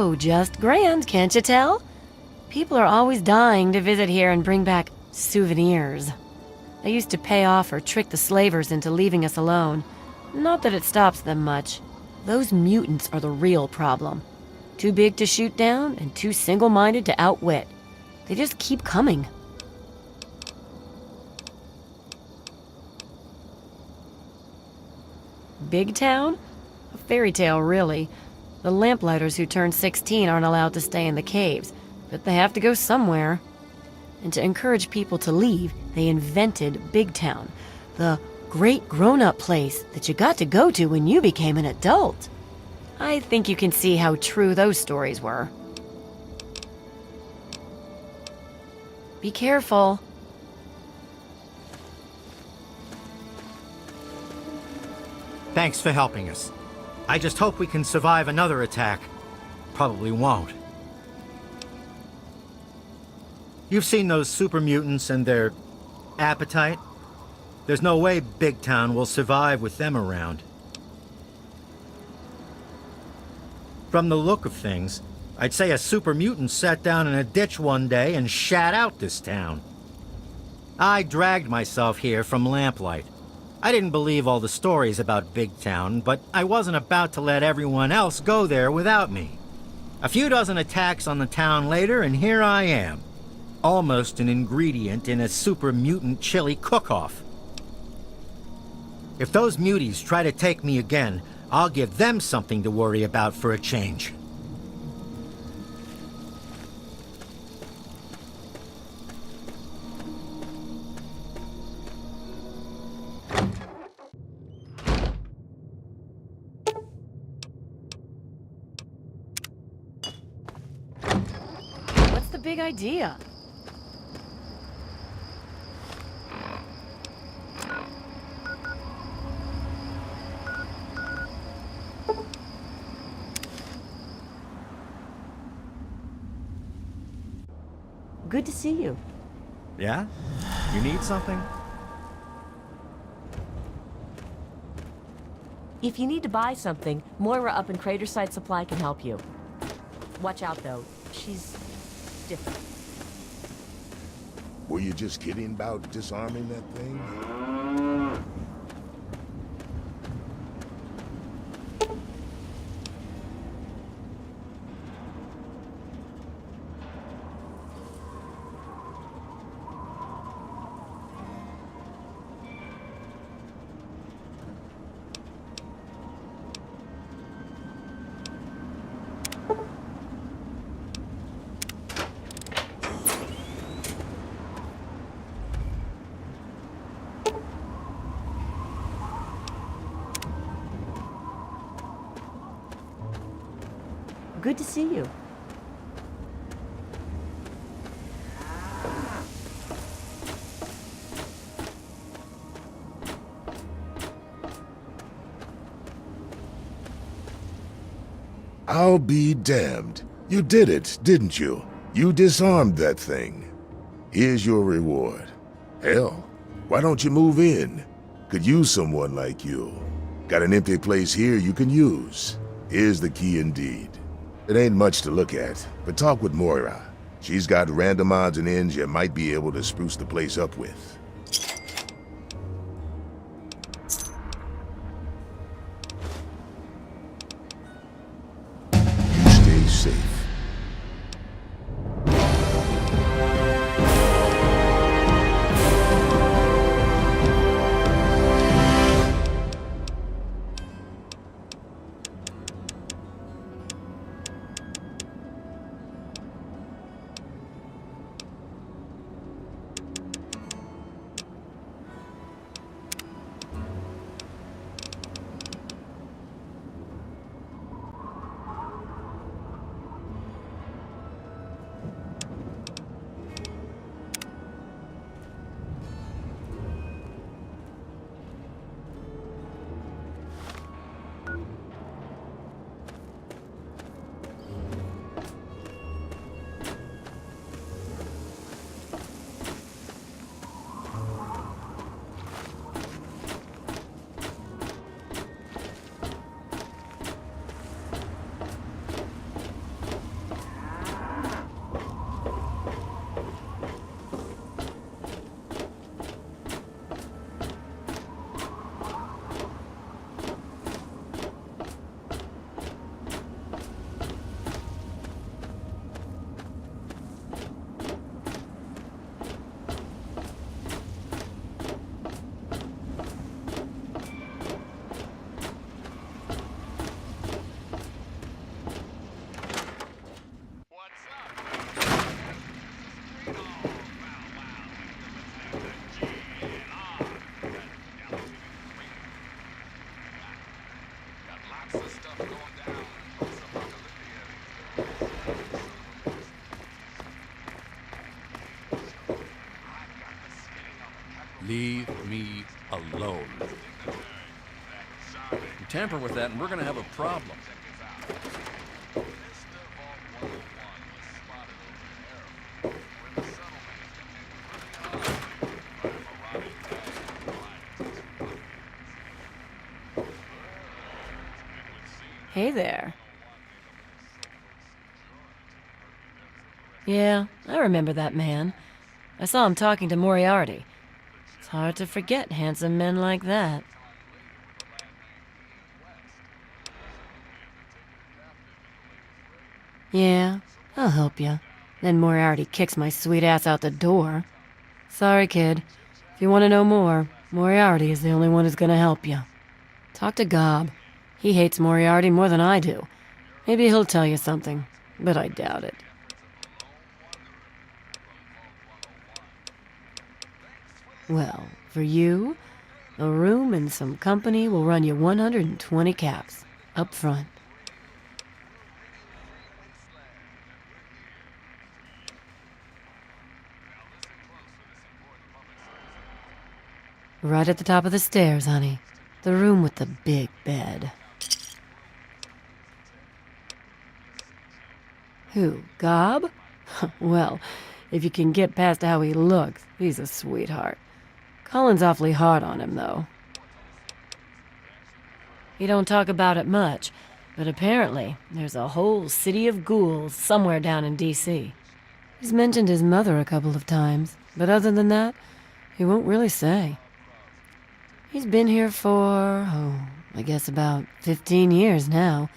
Oh, just grand, can't you tell? People are always dying to visit here and bring back souvenirs. I used to pay off or trick the slavers into leaving us alone. Not that it stops them much. Those mutants are the real problem. Too big to shoot down and too single-minded to outwit. They just keep coming. Big Town? A fairy tale, really. The lamplighters who turn 16 aren't allowed to stay in the caves, but they have to go somewhere. And to encourage people to leave, they invented Big Town, the great grown-up place that you got to go to when you became an adult. I think you can see how true those stories were. Be careful. Thanks for helping us. I just hope we can survive another attack. Probably won't. You've seen those super mutants and their appetite? There's no way Big Town will survive with them around. From the look of things, I'd say a super mutant sat down in a ditch one day and shat out this town. I dragged myself here from Lamplight. I didn't believe all the stories about Big Town, but I wasn't about to let everyone else go there without me. A few dozen attacks on the town later, and here I am. Almost an ingredient in a super mutant chili cook-off. If those muties try to take me again, I'll give them something to worry about for a change. What's the big idea? Good to see you. Yeah? You need something? If you need to buy something, Moira up in Craterside Supply can help you. Watch out, though. She's different. Were you just kidding about disarming that thing? Good to see you. I'll be damned. You did it, didn't you? You disarmed that thing. Here's your reward. Hell, why don't you move in? Could use someone like you. Got an empty place here you can use. Here's the key indeed. It ain't much to look at, but talk with Moira. She's got random odds and ends you might be able to spruce the place up with. You stay safe. Leave me alone. You tamper with that and we're gonna have a problem. Hey there. Yeah, I remember that man. I saw him talking to Moriarty. It's hard to forget handsome men like that. Yeah, I'll help you. Then Moriarty kicks my sweet ass out the door. Sorry, kid. If you want to know more, Moriarty is the only one who's gonna help you. Talk to Gob. He hates Moriarty more than I do. Maybe he'll tell you something, but I doubt it. Well, for you, a room and some company will run you 120 caps, up front. Right at the top of the stairs, honey. The room with the big bed. Who, Gob? Well, if you can get past how he looks, he's a sweetheart. Colin's awfully hard on him, though. He don't talk about it much, but apparently there's a whole city of ghouls somewhere down in D.C. He's mentioned his mother a couple of times, but other than that, he won't really say. He's been here for, I guess about 15 years now.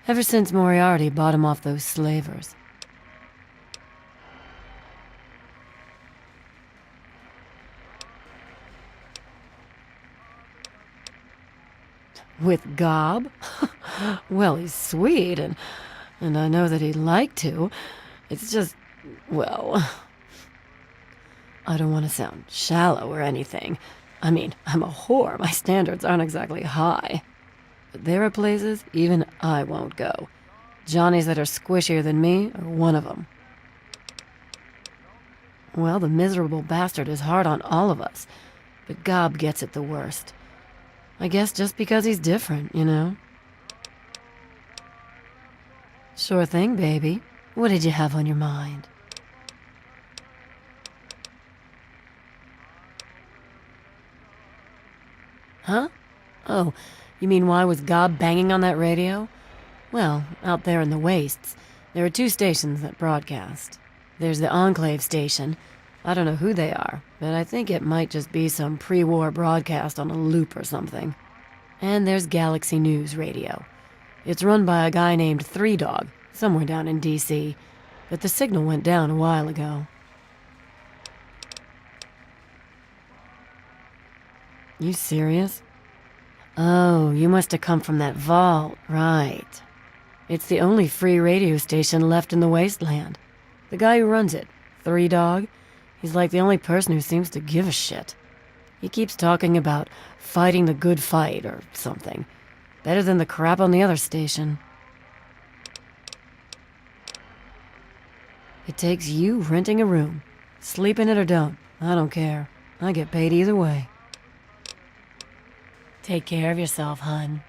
Ever since Moriarty bought him off those slavers. With Gob? Well, he's sweet, and I know that he'd like to. It's just, well, I don't want to sound shallow or anything. I mean, I'm a whore. My standards aren't exactly high. But there are places even I won't go. Johnnies that are squishier than me are one of them. Well, the miserable bastard is hard on all of us, but Gob gets it the worst. I guess just because he's different, you know? Sure thing, baby. What did you have on your mind? Huh? Oh, you mean why was Gob banging on that radio? Well, out there in the wastes, there are 2 stations that broadcast. There's the Enclave station. I don't know who they are, but I think it might just be some pre-war broadcast on a loop or something. And there's Galaxy News Radio. It's run by a guy named Three Dog, somewhere down in D.C., but the signal went down a while ago. You serious? Oh, you must have come from that vault, right. It's the only free radio station left in the wasteland. The guy who runs it, Three Dog, he's like the only person who seems to give a shit. He keeps talking about fighting the good fight or something. Better than the crap on the other station. It takes you renting a room. Sleep in it or don't, I don't care. I get paid either way. Take care of yourself, hun.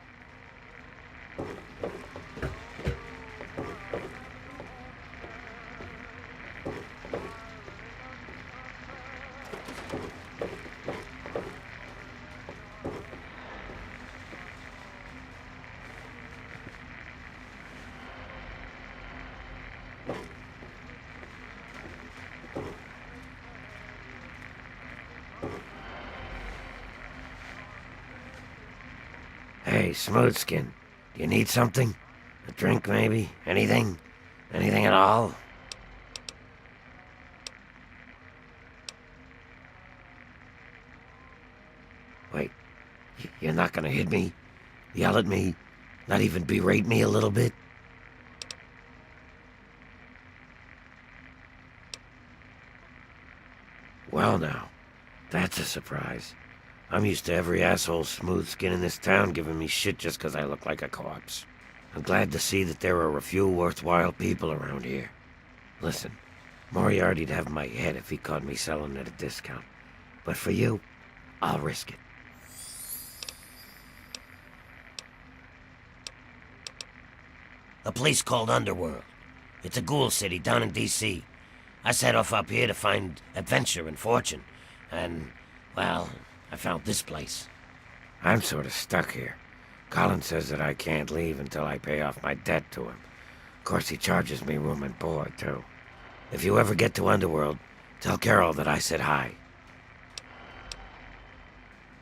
Hey, Smoothskin, do you need something? A drink, maybe? Anything? Anything at all? Wait, you're not gonna hit me? Yell at me? Not even berate me a little bit? Well now, that's a surprise. I'm used to every asshole smooth skin in this town giving me shit just 'cause I look like a corpse. I'm glad to see that there are a few worthwhile people around here. Listen, Moriarty'd have my head if he caught me selling at a discount. But for you, I'll risk it. A place called Underworld. It's a ghoul city down in D.C. I set off up here to find adventure and fortune. And, well, I found this place. I'm sort of stuck here. Colin says that I can't leave until I pay off my debt to him. Of course, he charges me room and board, too. If you ever get to Underworld, tell Carol that I said hi.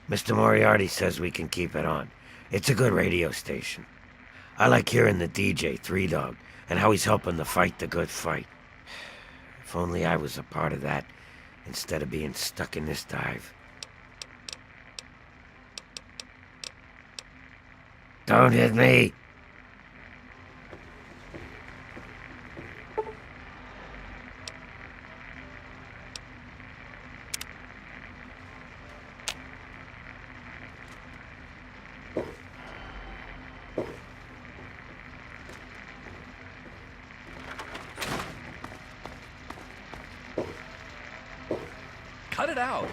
Mr. Moriarty says we can keep it on. It's a good radio station. I like hearing the DJ, Three Dog, and how he's helping to fight the good fight. If only I was a part of that, instead of being stuck in this dive. Don't hit me! Cut it out.